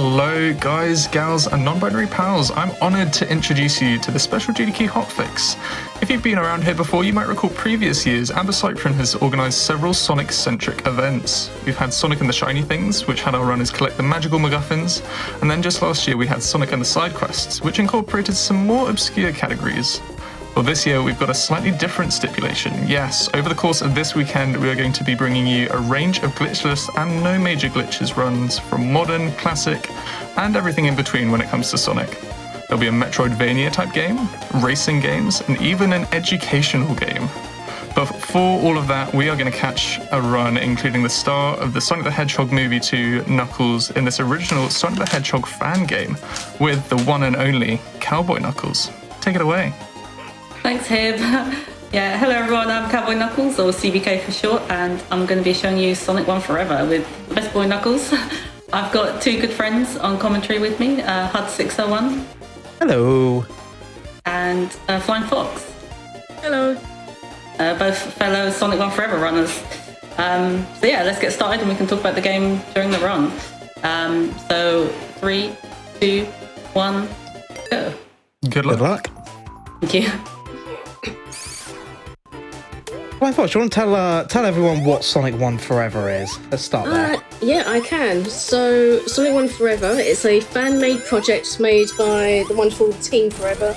Hello guys, gals and non-binary pals. I'm honoured to introduce you to the special GDQ HOTFIX. If you've been around here before, you might recall previous years Amber Cyprin has organised several Sonic-centric events. We've had Sonic and the Shiny Things, which had our runners collect the magical MacGuffins, and then just last year we had Sonic and the Side Quests, which incorporated some more obscure categories. Well, this year we've got a slightly different stipulation. Yes, over the course of this weekend we are going to be bringing you a range of glitchless and no major glitches runs from modern, classic, and everything in between when it comes to Sonic. There'll be a Metroidvania type game, racing games, and even an educational game. But for all of that, we are going to catch a run including the star of the Sonic the Hedgehog movie 2, Knuckles, in this original Sonic the Hedgehog fan game with the one and only Cowboy Knuckles. Take it away. Thanks, Hib. Yeah, hello everyone, I'm Cowboy Knuckles, or CBK for short, and I'm going to be showing you Sonic 1 Forever with Best Boy Knuckles. I've got two good friends on commentary with me, HUD601. Hello. And Flying Fox. Hello. Both fellow Sonic 1 Forever runners. So yeah, let's get started and we can talk about the game during the run. So 3, 2, 1, go. Good luck. Good luck. Thank you. Well, I thought, do you want to tell everyone what Sonic 1 Forever is? Let's start there. Yeah, I can. So, Sonic 1 Forever, it's a fan-made project made by the wonderful Team Forever.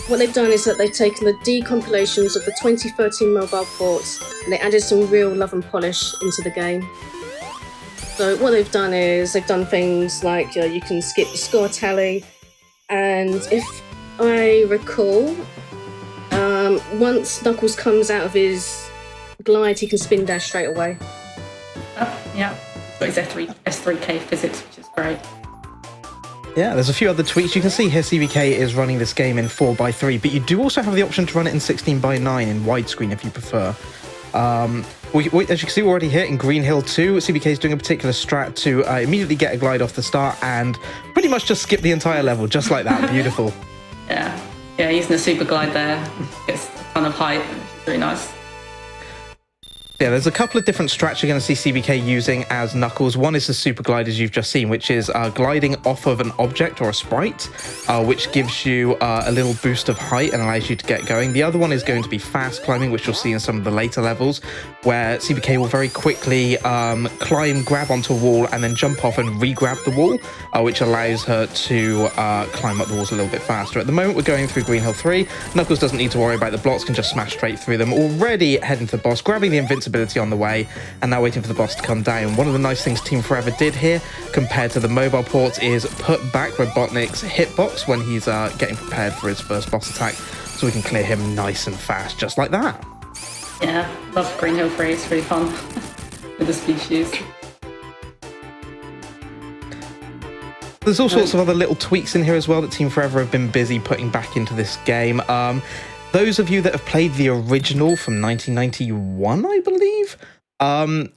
What they've done is that they've taken the decompilations of the 2013 mobile ports and they added some real love and polish into the game. So what they've done is they've done things like you can skip the score tally, and if I recall, once Knuckles comes out of his glide, he can spin dash straight away. Yeah, got his S3K physics, which is great. Yeah, there's a few other tweaks. You can see here CBK is running this game in 4:3, but you do also have the option to run it in 16:9 in widescreen if you prefer. As you can see, we're already here in Green Hill 2. CBK is doing a particular strat to immediately get a glide off the start and pretty much just skip the entire level, just like that. Beautiful. Yeah, using a super glide there. Gets a ton of height, which is really nice. Yeah, there's a couple of different strats you're going to see CBK using as Knuckles. One is the super glide, as you've just seen, which is gliding off of an object or a sprite, which gives you a little boost of height and allows you to get going. The other one is going to be fast climbing, which you'll see in some of the later levels, where CBK will very quickly climb, grab onto a wall, and then jump off and re-grab the wall, which allows her to climb up the walls a little bit faster. At the moment, we're going through Green Hill 3. Knuckles doesn't need to worry about the blocks, can just smash straight through them. Already heading to the boss, grabbing the invincibility on the way, and now waiting for the boss to come down. One of the nice things Team Forever did here, compared to the mobile ports, is put back Robotnik's hitbox when he's getting prepared for his first boss attack, so we can clear him nice and fast, just like that. Yeah, love Green Hill 3, it's really fun with the speed shoes. There's all sorts of other little tweaks in here as well that Team Forever have been busy putting back into this game. Those of you that have played the original from 1991, I believe,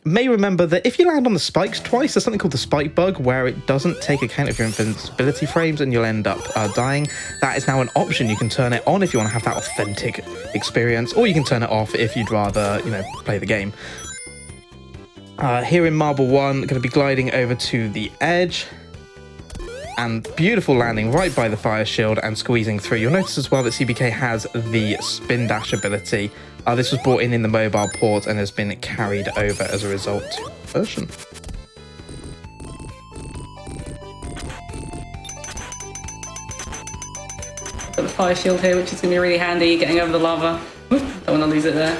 may remember that if you land on the spikes twice, there's something called the spike bug, where it doesn't take account of your invincibility frames and you'll end up dying. That is now an option. You can turn it on if you want to have that authentic experience, or you can turn it off if you'd rather, play the game. Here in Marble 1, going to be gliding over to the edge. And beautiful landing right by the fire shield and squeezing through. You'll notice as well that CBK has the spin dash ability. This was brought in the mobile port and has been carried over as a result to the version. Got the fire shield here, which is going to be really handy getting over the lava. Don't want to lose it there.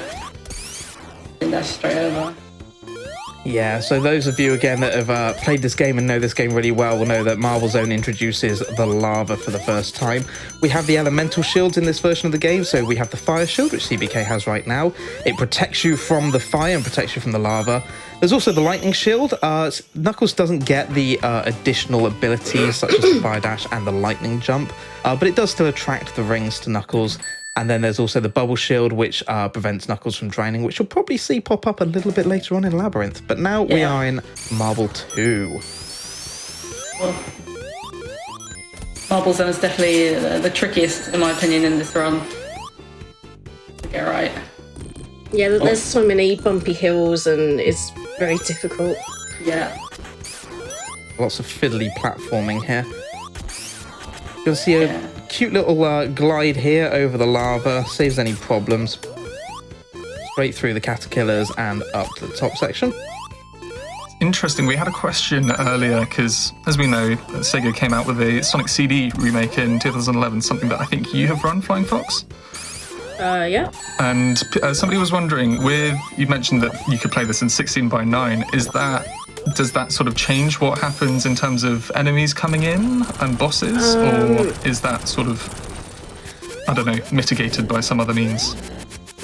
Spin dash straight over. Yeah, so those of you, again, that have played this game and know this game really well will know that Marble Zone introduces the lava for the first time. We have the elemental shields in this version of the game, so we have the fire shield, which CBK has right now. It protects you from the fire and protects you from the lava. There's also the lightning shield. Knuckles doesn't get the additional abilities, such as the fire dash and the lightning jump, but it does still attract the rings to Knuckles. And then there's also the bubble shield, which prevents Knuckles from drowning, which you'll probably see pop up a little bit later on in Labyrinth. But now we are in Marble 2. Well, Marble Zone is definitely the trickiest, in my opinion, in this run. To get right. Yeah, there's so many bumpy hills and it's very difficult. Yeah. Lots of fiddly platforming here. You'll see a cute little glide here over the lava. Saves any problems. Straight through the caterpillars and up to the top section. Interesting. We had a question earlier because, as we know, Sega came out with a Sonic CD remake in 2011, something that I think you have run, Flying Fox. Yeah. And somebody was wondering, you mentioned that you could play this in 16:9. Does that sort of change what happens in terms of enemies coming in and bosses, or is that sort of, I don't know, mitigated by some other means?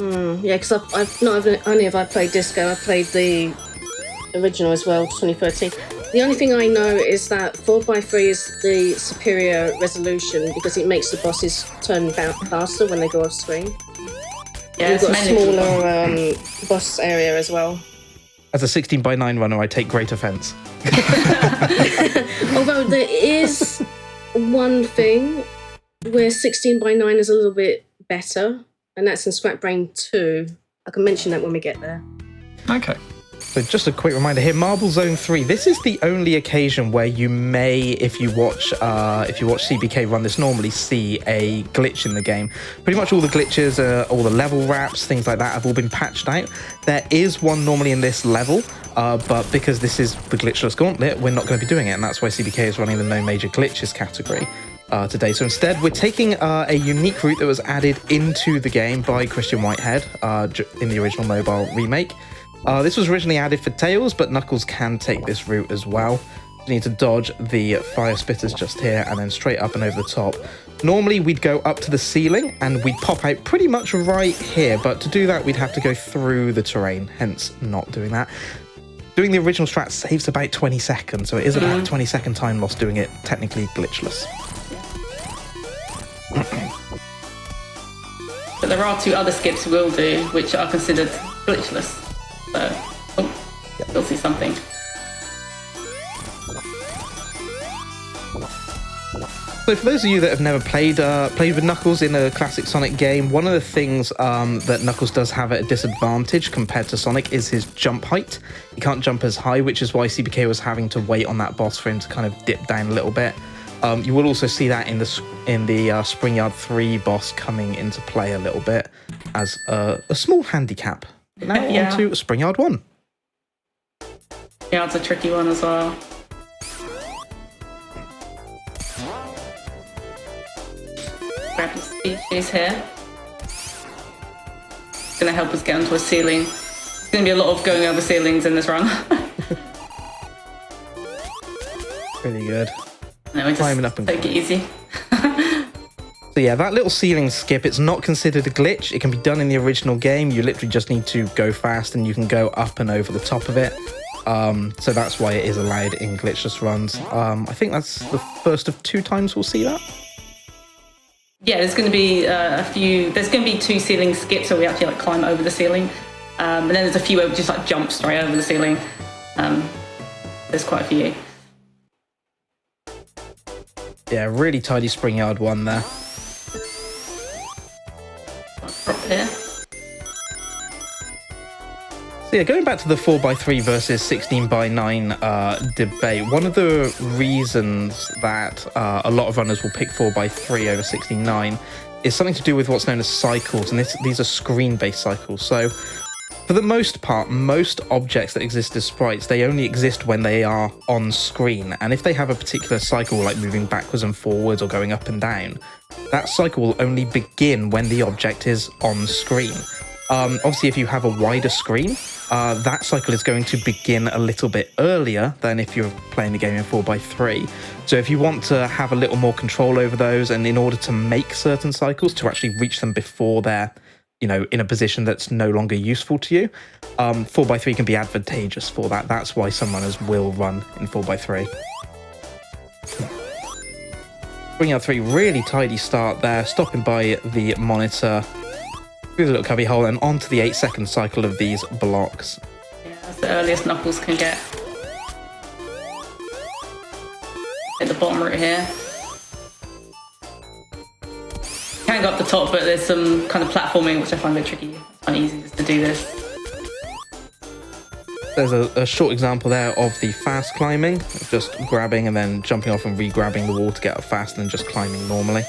Yeah, because I've not only have I played Disco, I've played the original as well, 2013. The only thing I know is that 4x3 is the superior resolution because it makes the bosses turn faster when they go off screen. Yeah, you've got a smaller boss area as well. As a 16:9 runner, I take great offence. Although there is one thing where 16:9 is a little bit better, and that's in Scrap Brain 2. I can mention that when we get there. Okay. So just a quick reminder here, Marble Zone 3, this is the only occasion where you may, if you watch CBK run this normally, see a glitch in the game. Pretty much all the glitches, all the level wraps, things like that have all been patched out. There is one normally in this level, but because this is the Glitchless Gauntlet, we're not going to be doing it, and that's why CBK is running the No Major Glitches category today. So instead, we're taking a unique route that was added into the game by Christian Whitehead in the original mobile remake. This was originally added for Tails, but Knuckles can take this route as well. You need to dodge the fire spitters just here and then straight up and over the top. Normally, we'd go up to the ceiling and we'd pop out pretty much right here, but to do that, we'd have to go through the terrain, hence not doing that. Doing the original strat saves about 20 seconds, so it is about a 20-second time loss doing it technically glitchless. But there are 2 other skips we'll do, which are considered glitchless. So, you'll see something. So for those of you that have never played with Knuckles in a classic Sonic game, one of the things that Knuckles does have at a disadvantage compared to Sonic is his jump height. He can't jump as high, which is why CBK was having to wait on that boss for him to kind of dip down a little bit. You will also see that in the Springyard 3 boss coming into play a little bit as a small handicap. Now on to Springyard 1. Yeah, it's a tricky one as well. Grab the speed shoes here. It's going to help us get onto a ceiling. It's going to be a lot of going over ceilings in this run. Really good. No, we just Climbing up and take it easy. So yeah, that little ceiling skip, it's not considered a glitch. It can be done in the original game. You literally just need to go fast and you can go up and over the top of it. So that's why it is allowed in glitchless runs. I think that's the first of 2 times we'll see that. Yeah, there's going to be there's going to be 2 ceiling skips where we actually like climb over the ceiling. And then there's a few where we just like jump straight over the ceiling. There's quite a few. Yeah, really tidy Springyard 1 there. Drop here. So yeah, going back to the 4x3 versus 16:9 debate, one of the reasons that a lot of runners will pick 4x3 over 16:9 is something to do with what's known as cycles, and these are screen-based cycles. So for the most part, most objects that exist as sprites, they only exist when they are on screen. And if they have a particular cycle, like moving backwards and forwards or going up and down, that cycle will only begin when the object is on screen. Obviously, if you have a wider screen, that cycle is going to begin a little bit earlier than if you're playing the game in 4x3. So if you want to have a little more control over those, and in order to make certain cycles, to actually reach them before they're in a position that's no longer useful to you, 4x3 can be advantageous for that. That's why some runners will run in 4x3. Springyard 3, really tidy start there, stopping by the monitor, through the little cubby hole, and onto the 8-second cycle of these blocks. Yeah, that's the earliest Knuckles can get. Hit the bottom route here. Can go up the top, but there's some kind of platforming which I find a bit tricky. It's uneasy just to do this. There's a short example there of the fast climbing, just grabbing and then jumping off and re-grabbing the wall to get up fast and then just climbing normally.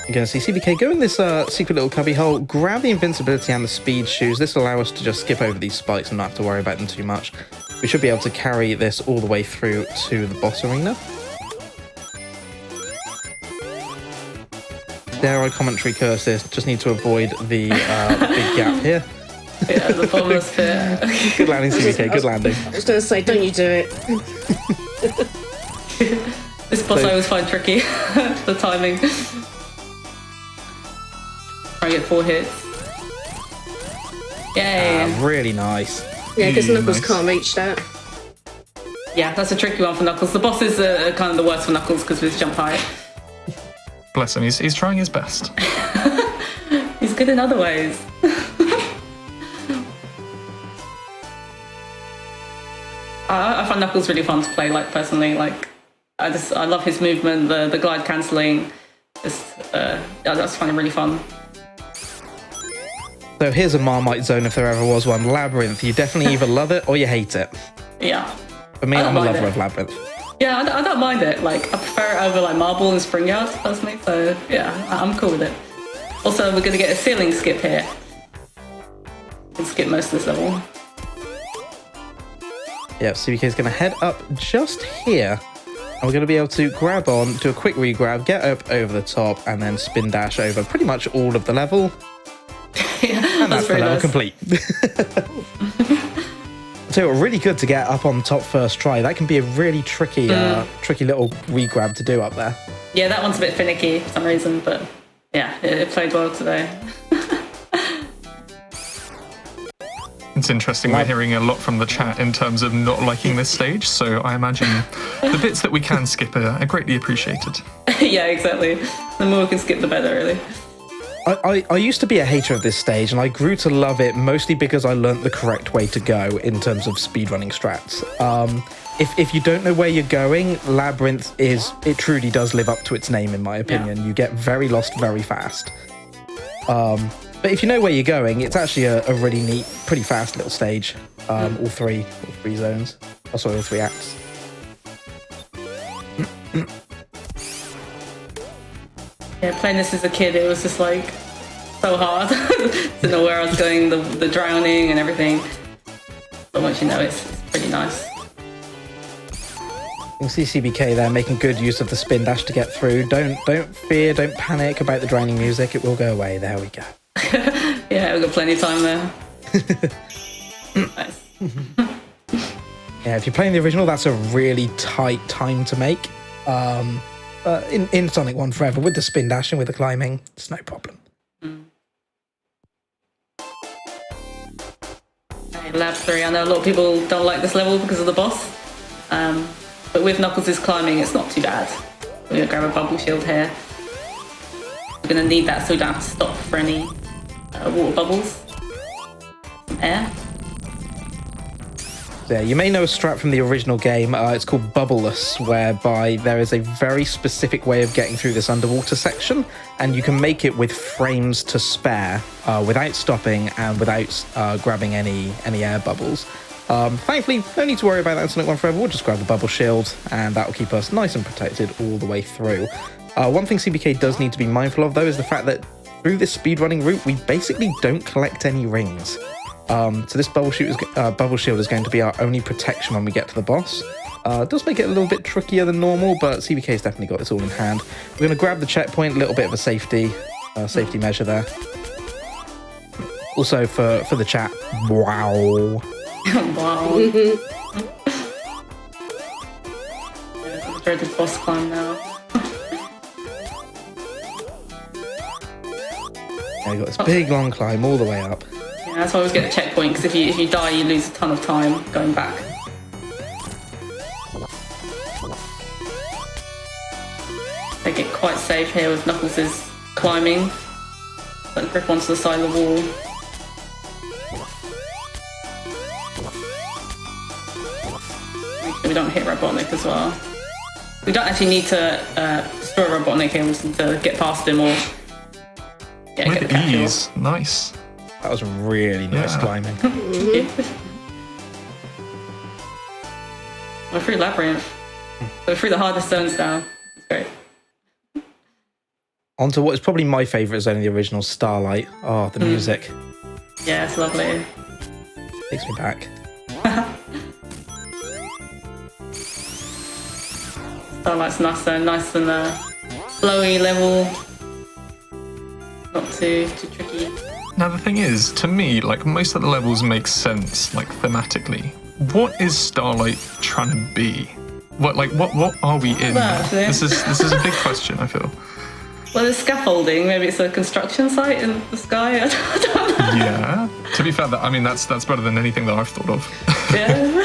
You're going to see CBK go in this secret little cubby hole, grab the invincibility and the speed shoes. This will allow us to just skip over these spikes and not have to worry about them too much. We should be able to carry this all the way through to the boss arena. Dare I commentary curse this? Just need to avoid the big gap here. Yeah, the bottomless pit. Good landing, CBK. Good landing. I was going to say, don't you do it. This boss I always find tricky. The timing. Try and get 4 hits. Yay! Really nice. Yeah, because Knuckles nice. can't reach that. Yeah, that's a tricky one for Knuckles. The bosses are kind of the worst for Knuckles because of his jump height. Bless him, he's trying his best. He's good in other ways. I find Knuckles really fun to play, like, personally. Like, I love his movement, the glide cancelling. I just find it really fun. So here's a Marmite zone if there ever was one. Labyrinth. You definitely either love it or you hate it. Yeah. For me, I don't I'm a mind lover it. of Labyrinth. Yeah, I don't mind it. Like, I prefer it over, like, Marble and Spring Yard, personally. So, yeah, I'm cool with it. Also, we're going to get a ceiling skip here. We'll skip most of this level. Yeah, CBK is going to head up just here. And we're going to be able to grab on, do a quick re-grab, get up over the top, and then spin dash over pretty much all of the level. Yeah, And that's the very level nice. complete. So really good to get up on top first try. That can be a really tricky, tricky little re-grab to do up there. Yeah, that one's a bit finicky for some reason, but yeah, it played well today. It's interesting, we're hearing a lot from the chat in terms of not liking this stage, so I imagine the bits that we can skip are greatly appreciated. Yeah, exactly. The more we can skip, the better, really. I used to be a hater of this stage, and I grew to love it mostly because I learnt the correct way to go in terms of speedrunning strats. If you don't know where you're going, Labyrinth it truly does live up to its name, in my opinion. Yeah. You get very lost very fast. But if you know where you're going, it's actually a really neat, pretty fast little stage. All three zones. Oh, sorry, all 3 acts. Yeah, playing this as a kid, it was just like so hard. To know where I was going, the drowning and everything. But once you know, it's pretty nice. You can see CBK there making good use of the spin dash to get through. Don't fear, don't panic about the drowning music. It will go away. There we go. Yeah, we've got plenty of time there. Nice. Yeah, if you're playing the original, that's a really tight time to make. In Sonic 1 Forever, with the spin dash and with the climbing, it's no problem. Okay, Lab 3, I know a lot of people don't like this level because of the boss. But with Knuckles' climbing, it's not too bad. We're going to grab a bubble shield here. We're going to need that so we don't have to stop for any water bubbles. Some air. Yeah, you may know a strat from the original game. It's called Bubbleless, whereby there is a very specific way of getting through this underwater section, and you can make it with frames to spare, without stopping and without grabbing any air bubbles. Thankfully, no need to worry about that in Sonic 1 Forever. We'll just grab the bubble shield, and that will keep us nice and protected all the way through. One thing CBK does need to be mindful of, though, is the fact that through this speedrunning route, we basically don't collect any rings. So this bubble shield is going to be our only protection when we get to the boss. It does make it a little bit trickier than normal, but CBK's definitely got this all in hand. We're going to grab the checkpoint, a little bit of a safety measure there. Also for the chat, wow. Wow. There's a dreaded boss climb now. Yeah, you got this big long climb all the way up. Yeah, that's why I always get a checkpoint, because if you die, you lose a ton of time going back. They get quite safe here with Knuckles' climbing. Like grip onto the side of the wall. Make sure we don't hit Robotnik as well. We don't actually need to destroy Robotnik here, we just need to get past him or get the With capture. ease. Nice. That was really nice climbing. We're through Labyrinth. We're through the hardest zones now. It's great. On to what is probably my favourite zone in the original, Starlight. Oh, the music. Yeah, it's lovely. Takes me back. Starlight's nice though, nice and flowy level. Not too tricky. Now the thing is, to me, like most of the levels make sense, like thematically. What is Starlight trying to be? What are we in? This is a big question, I feel. Well, there's scaffolding. Maybe it's a construction site in the sky. I don't know. Yeah. To be fair, that's better than anything that I've thought of. Yeah.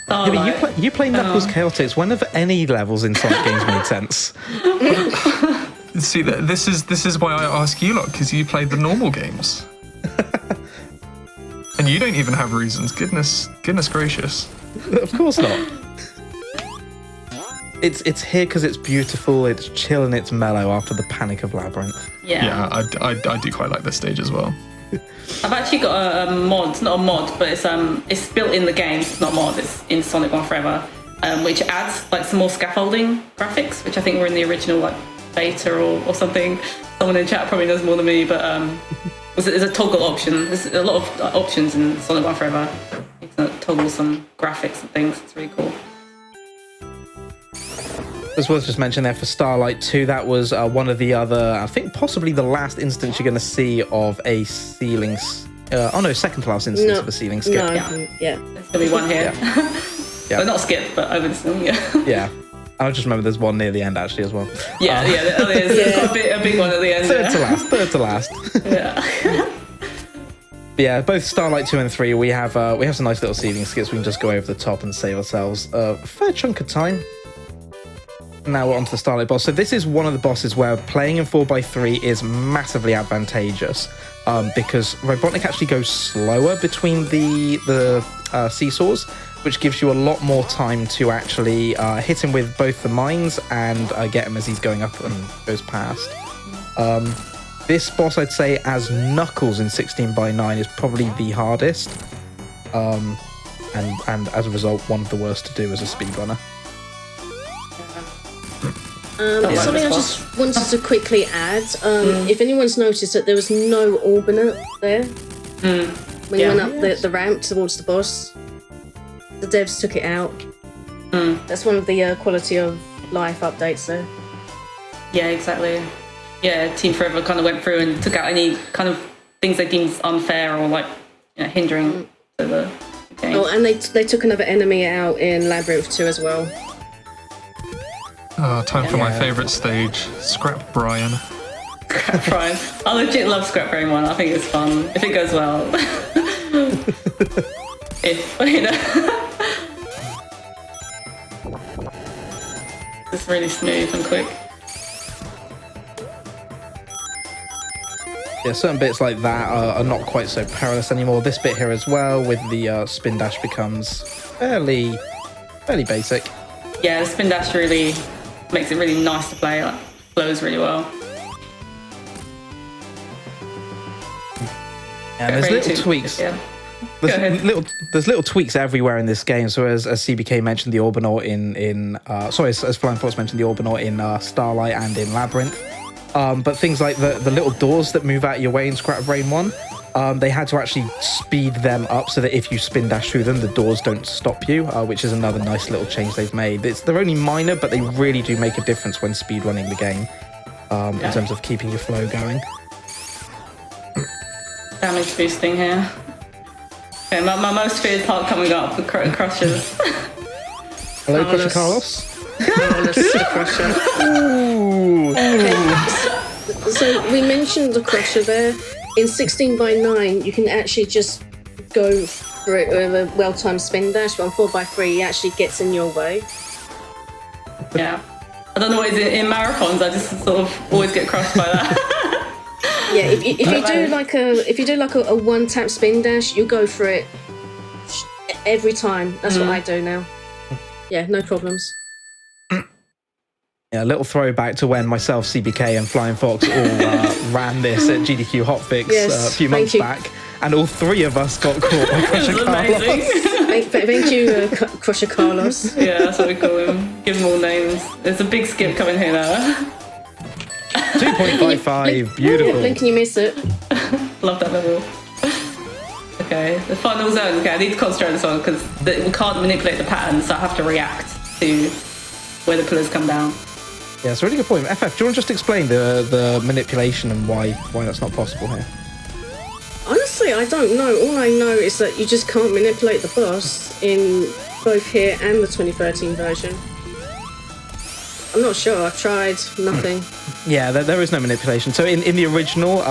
Yeah, but you play Knuckles Chaotix. When have any levels in Sonic games made sense? See, this is why I ask you lot, because you played the normal games. And you don't even have reasons. Goodness gracious. Of course not. It's here because it's beautiful, it's chill and it's mellow after the panic of Labyrinth. Yeah, I do quite like this stage as well. I've actually got a mod, not a mod, but it's built in the game. It's not a mod, it's in Sonic 1 Forever, which adds like some more scaffolding graphics, which I think were in the original like beta or something. Someone in chat probably knows more than me, but there's a toggle option. There's a lot of options in Sonic 1 Forever. You can toggle some graphics and things. It's really cool. As well as just mentioning there for Starlight 2, that was one of the other, I think possibly the last instance you're going to see of a ceiling. Second to last instance of a ceiling skip. No, yeah. There's going to be one here. Yeah. Well, not skip, but over the ceiling, Yeah. I just remember there's one near the end actually as well. There's quite a big one at the end. Third to last. Yeah. Yeah, both Starlight 2 and 3, we have some nice little ceiling skips. We can just go over the top and save ourselves a fair chunk of time. Now we're onto the Starlight boss. So this is one of the bosses where playing in 4x3 is massively advantageous because Robotnik actually goes slower between the seesaws, which gives you a lot more time to actually hit him with both the mines and get him as he's going up and goes past. This boss, I'd say, as Knuckles in 16x9 is probably the hardest, and as a result, one of the worst to do as a speedrunner. It's something I just wanted to quickly add. If anyone's noticed that there was no orbiter there when you went up the ramp towards the boss, the devs took it out. That's one of the quality of life updates there. Yeah, exactly. Yeah, Team Forever kind of went through and took out any kind of things they deemed unfair or like hindering to the game. Oh, and they took another enemy out in Labyrinth 2 as well. Time for my favourite stage, Scrap Brian. Scrap Brian. I legit love Scrap Brian 1. I think it's fun. If it goes well. It's really smooth and quick. Yeah, certain bits like that are not quite so perilous anymore. This bit here as well with the spin dash becomes fairly basic. Yeah, the spin dash really makes it really nice to play. Like, flows really well. And there's little tweaks. Yeah. There's little tweaks everywhere in this game. So as CBK mentioned, the Orbinaut as Flying Fox mentioned, the Orbinaut in Starlight and in Labyrinth. But things like the little doors that move out your way in Scrap Brain 1, they had to actually speed them up so that if you spin dash through them, the doors don't stop you, which is another nice little change they've made. They're only minor, but they really do make a difference when speedrunning the game in terms of keeping your flow going. Damage boosting here. Okay, my most feared part coming up, the Crushers. Hello, Crusher Carlos. Crusher. So we mentioned the Crusher there. In 16x9, you can actually just go for it with a well-timed spin dash, but on 4x3, he actually gets in your way. Yeah. I don't know what it is in marathons, I just sort of always get crushed by that. Yeah, if you do like a one-tap spin dash, you go for it every time. That's what I do now. Yeah, no problems. Yeah, a little throwback to when myself, CBK, and Flying Fox all ran this at GDQ HOTFIX a few months back, and all three of us got caught by Crusher Carlos. Thank you, Crusher Carlos. Yeah, that's what we call him. Give him all names. There's a big skip coming here now. 2.55, beautiful. Blink, can you miss it? Love that level. Okay, the final zone. Okay, I need to concentrate on this one because we can't manipulate the pattern, so I have to react to where the pillars come down. Yeah, it's a really good point. FF, do you want to just explain the manipulation and why that's not possible here? Honestly, I don't know. All I know is that you just can't manipulate the boss in both here and the 2013 version. I'm not sure. I've tried. Nothing. Yeah, there is no manipulation. So in the original,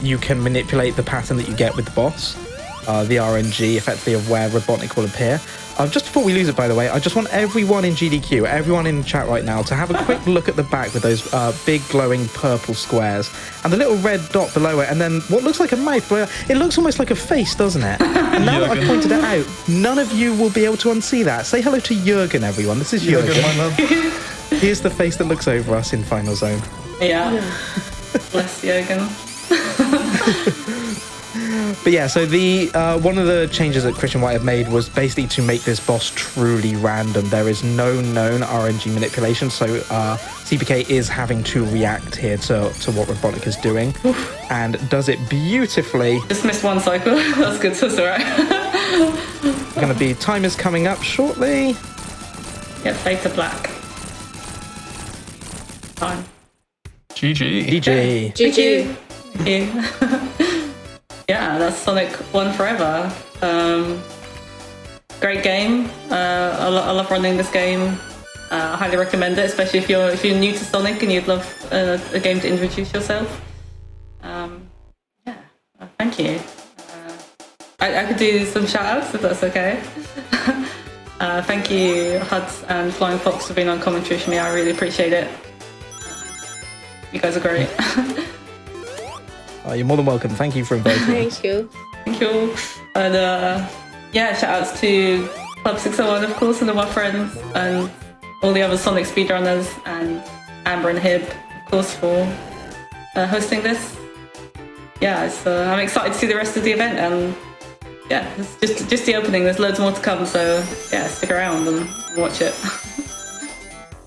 you can manipulate the pattern that you get with the boss, the RNG, effectively, of where Robotnik will appear. Just before we lose it, by the way, I just want everyone in GDQ, everyone in the chat right now, to have a quick look at the back with those big glowing purple squares and the little red dot below it, and then what looks like a mouth, but it looks almost like a face, doesn't it? And now that I've pointed it out, none of you will be able to unsee that. Say hello to Jürgen, everyone. This is Jürgen. My love. Here's the face that looks over us in Final Zone. Yeah. Bless Jürgen. But yeah, so the one of the changes that Christian White have made was basically to make this boss truly random. There is no known RNG manipulation, so CBK is having to react here to what Robotnik is doing, and does it beautifully. Just missed one cycle. That's good, so it's alright. Going to be timers coming up shortly. Yeah, fade to black. Time. GG. GG. GG. Thank you. Yeah, that's Sonic 1 Forever. Great game. I love running this game. I highly recommend it, especially if you're new to Sonic and you'd love a game to introduce yourself. Thank you. I could do some shout outs if that's okay. Thank you, Huds and Flying Fox, for being on commentary for me. I really appreciate it. You guys are great. Oh, you're more than welcome. Thank you for inviting me. Thank you. Thank you. And shout outs to Club 601, of course, and all my friends, and all the other Sonic speedrunners, and Amber and Hib, of course, for hosting this. Yeah, so I'm excited to see the rest of the event, and yeah, it's just the opening. There's loads more to come, so yeah, stick around and watch it.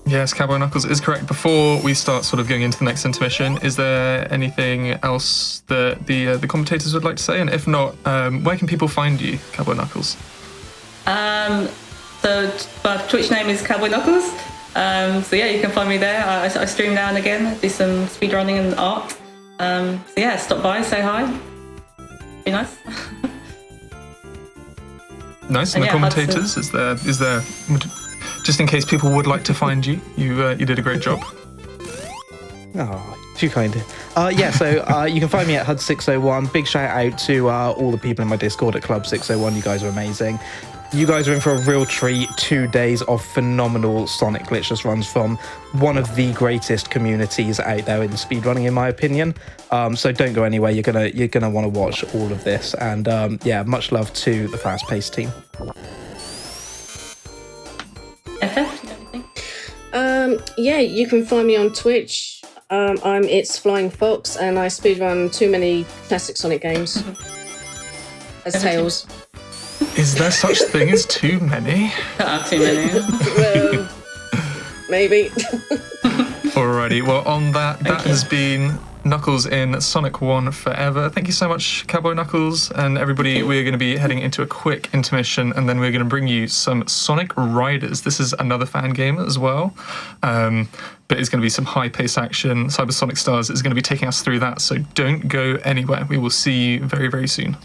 Yes, Cowboy Knuckles is correct. Before we start sort of going into the next intermission, is there anything else that the commentators would like to say? And if not, where can people find you, Cowboy Knuckles? So my Twitch name is Cowboy Knuckles. So yeah, you can find me there. I stream now and again, do some speedrunning and art. So yeah, stop by, say hi. Be nice. Nice. And the commentators, is there? Just in case people would like to find you, you did a great job. Oh, too kind. So you can find me at HUD601. Big shout out to all the people in my Discord at Club 601. You guys are amazing. You guys are in for a real treat. 2 days of phenomenal Sonic Glitchless runs from one of the greatest communities out there in speedrunning, in my opinion. So don't go anywhere. You're gonna want to watch all of this. And much love to the fast-paced team. FF, you got anything? You can find me on Twitch. I'm It's Flying Fox, and I speedrun too many classic Sonic games. As Tails. Is there such thing as too many? Too many. Well, maybe. Alrighty, well on that has been Knuckles in Sonic 1 Forever. Thank you so much, Cowboy Knuckles, and everybody. We're going to be heading into a quick intermission, and then we're going to bring you some Sonic Riders. This is another fan game as well, but it's going to be some high-paced action. Cybersonic Stars is going to be taking us through that, so don't go anywhere. We will see you very, very soon.